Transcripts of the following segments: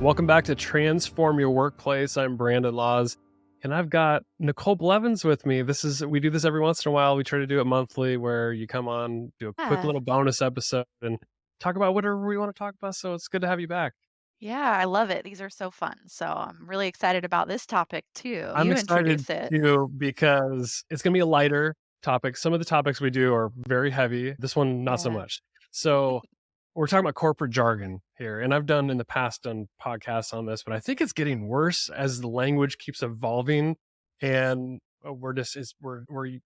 Welcome back to Transform Your Workplace. I'm Brandon Laws, and I've got Nicole Blevins with me. We do this every once in a while. We try to do it monthly, where you come on, do a quick Yeah. little bonus episode, and talk about whatever we want to talk about. So it's good to have you back. Yeah, I love it. These are so fun. So I'm really excited about this topic too. I'm You excited introduce it. too because it's going to be a lighter topic. Some of the topics we do are very heavy. This one, not so Yeah. much. So we're talking about corporate jargon here, and I've done in the past done podcasts on this, but I think it's getting worse as the language keeps evolving, and we're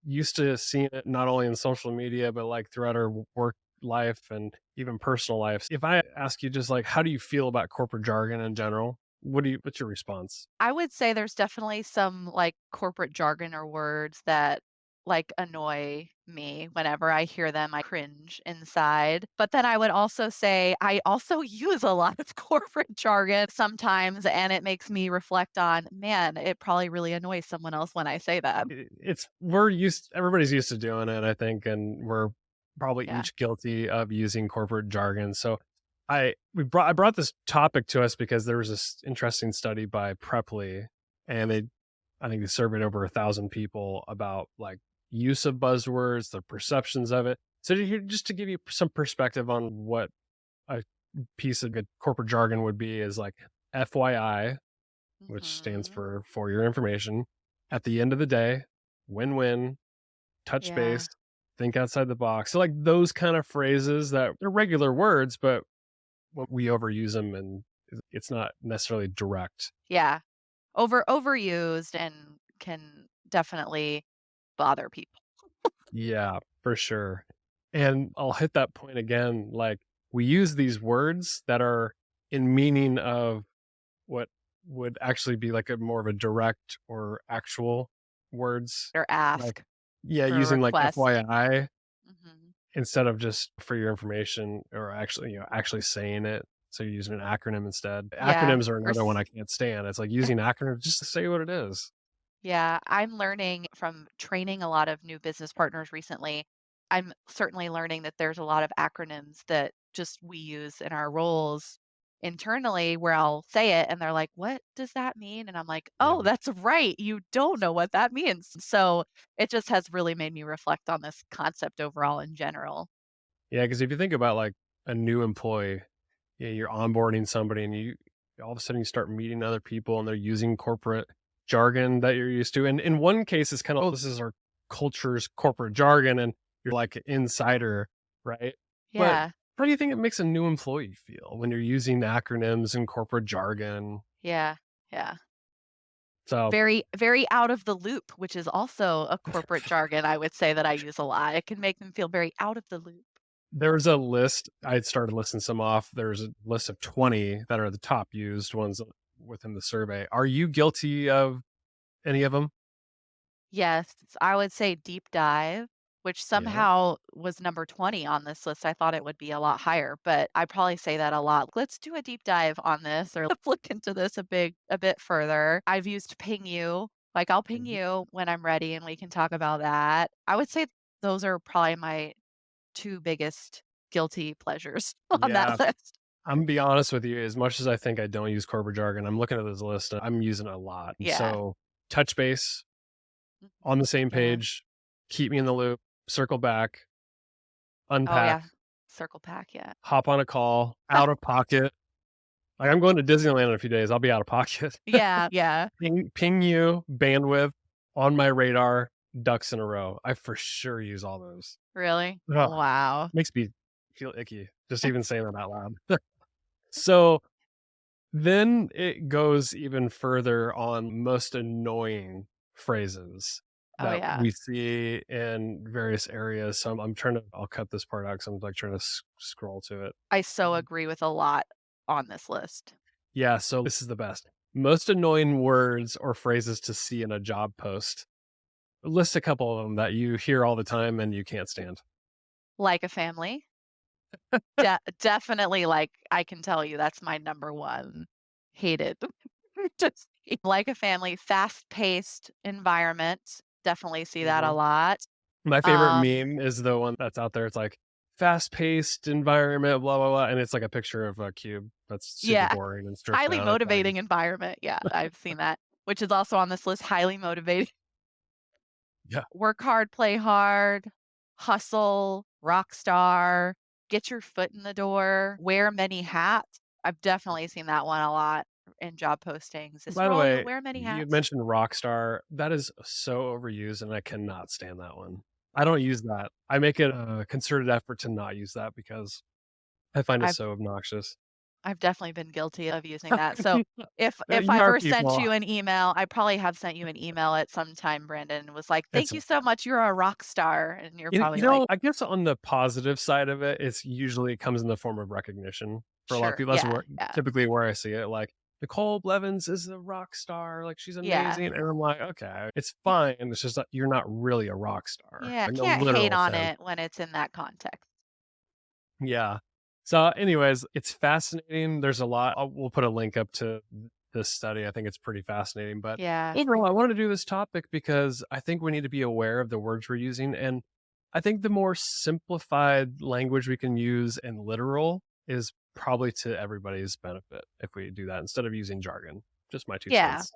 used to seeing it not only in social media but like throughout our work life and even personal life. If I ask you just like, how do you feel about corporate jargon in general? What's your response? I would say there's definitely some like corporate jargon or words that like annoy me. Whenever I hear them, I cringe inside. But then I would also say I also use a lot of corporate jargon sometimes, and it makes me reflect on, man, it probably really annoys someone else when I say that. It's everybody's used to doing it, I think, and we're probably Yeah. each guilty of using corporate jargon. So I brought this topic to us because there was this interesting study by Preply, and I think they surveyed over 1,000 people about like use of buzzwords, their perceptions of it. So just to give you some perspective on what a piece of good corporate jargon would be is like FYI, which stands Hmm. for your information. At the end of the day, win-win, touch Yeah. base, think outside the box. So like those kind of phrases that are regular words, but when we overuse them and it's not necessarily direct. Yeah. Overused and can definitely bother people. Yeah, for sure. And I'll hit that point again. Like we use these words that are in meaning of what would actually be like a more of a direct or actual words. Or Like, ask yeah, for a using like request. FYI Mhm. instead of just for your information or actually, actually saying it. So you're using an acronym instead. Yeah, Acronyms are or another one s I can't stand. It's like using acronyms just to say what it is. yeah, I'm learning from training a lot of new business partners recently. I'm certainly learning that there's a lot of acronyms that just we use in our roles internally where I'll say it and they're like, "What does that mean?" And I'm like, "Oh, Yeah. that's right. You don't know what that means." So, it just has really made me reflect on this concept overall in general. Yeah. Cause if you think about like a new employee, yeah, you're onboarding somebody and you all of a sudden you start meeting other people and they're using corporate jargon that you're used to. And in one case, it's kind of, oh, this is our culture's corporate jargon and you're like an insider, right? But Yeah. how do you think it makes a new employee feel when you're using acronyms and corporate jargon? Yeah. Yeah. So Very, very out of the loop, which is also a corporate jargon I would say that I use a lot. It can make them feel very out of the loop. there was a list. I started listing some off. There's a list of 20 that are the top used ones within the survey. Are you guilty of any of them? Yes, I would say deep dive, which Yeah. somehow was number 20 on this list. I thought it would be a lot higher, but I probably say that a lot. Let's do a deep dive on this or let's look into this a bit further. I've used ping you. Like I'll ping Mhm. you when I'm ready and we can talk about that. I would say those are probably my two biggest guilty pleasures on Yeah. that list. I'm gonna be honest with you. As much as I think I don't use corporate jargon, I'm looking at this list. And I'm using it a lot. And Yeah. so touch base on Mhm. the same Yeah. page, keep me in the loop, circle back, Oh, unpack, yeah. Circle pack, yeah. hop on a call, out of pocket. Like I'm going to Disneyland in a few days. I'll be out of pocket. Yeah, yeah. Ping you, bandwidth on my radar, ducks in a row. I for sure use all those. Really? Ugh, Wow. makes me feel icky just even saying that out loud. So then it goes even further on most annoying phrases Oh, that yeah. we see in various areas. So I'm trying to, I'll cut this part out because I'm like trying to scroll to it. I so Um, agree with a lot on this list. Yeah, so this is the best. Most annoying words or phrases to see in a job post. List a couple of them that you hear all the time and you can't stand. Like a family. Definitely, like, I can tell you that's my number 1 hated. Just like a family, fast-paced environment, definitely see that a Mhm. lot. My favorite Um meme is the one that's out there. It's like fast-paced environment, blah blah blah, and it's like a picture of a cube that's super Yeah. boring and stripped Highly down. It's like, motivating environment. Yeah, I've seen that, which is also on this list, highly motivating. yeah. Work hard, play hard, hustle, rock star, get your foot in the door, wear many hats. I've definitely seen that one a lot in job postings. This By the role, you'll way, wear many you hats. mentioned Rockstar. That is so overused, and I cannot stand that one. I don't use that. I make it a concerted effort to not use that because I find it I've so obnoxious. I've definitely been guilty of using that. So if You I are ever sent people. you an email, I probably have sent you an email at some time, Brandon, and was like, It's "Thank you so much. You're a rock star." And you're probably like, I guess on the positive side of it, it's usually comes in the form of recognition for a lot of "Sure. people. That's Yeah. where Yeah. typically where I see it. Like Nicole Blevins is a rock star, like she's Yeah. amazing, and I'm like, okay, it's fine. It's just that you're not really a rock star, Yeah. like no Can't hate literal on sense. it when it's in that context." Yeah. So, anyways, it's fascinating. There's a lot. We'll put a link up to this study. I think it's pretty fascinating. But Yeah. overall, I wanted to do this topic because I think we need to be aware of the words we're using. And I think the more simplified language we can use and literal is probably to everybody's benefit if we do that instead of using jargon. Just my two Yeah. cents.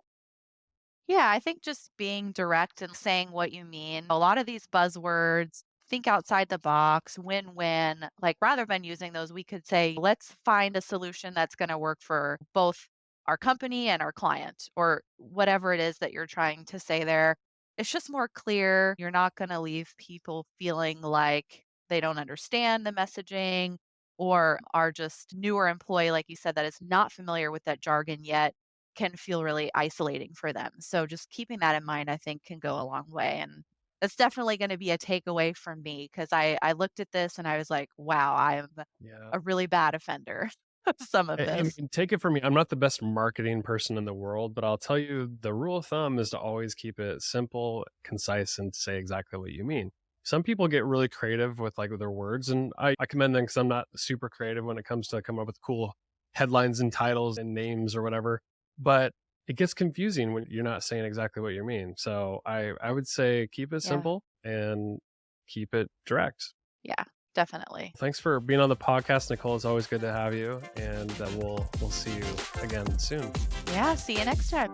Yeah, I think just being direct and saying what you mean. A lot of these buzzwords, think outside the box, win-win. Like rather than using those, we could say, let's find a solution that's going to work for both our company and our client, or whatever it is that you're trying to say there. It's just more clear. You're not going to leave people feeling like they don't understand the messaging or are just newer employee, like you said, that is not familiar with that jargon yet can feel really isolating for them. So just keeping that in mind, I think can go a long way. And that's definitely going to be a takeaway from me because I looked at this and I was like, wow, I am Yeah. a really bad offender of some of I this. mean, take it from me. I'm not the best marketing person in the world, but I'll tell you the rule of thumb is to always keep it simple, concise, and say exactly what you mean. Some people get really creative with like their words, and I commend them because I'm not super creative when it comes to coming up with cool headlines and titles and names or whatever. But it gets confusing when you're not saying exactly what you mean. So I would say keep it Yeah. simple and keep it direct. Yeah, definitely. Thanks for being on the podcast, Nicole. It's always good to have you, and we'll see you again soon. Yeah. See you next time.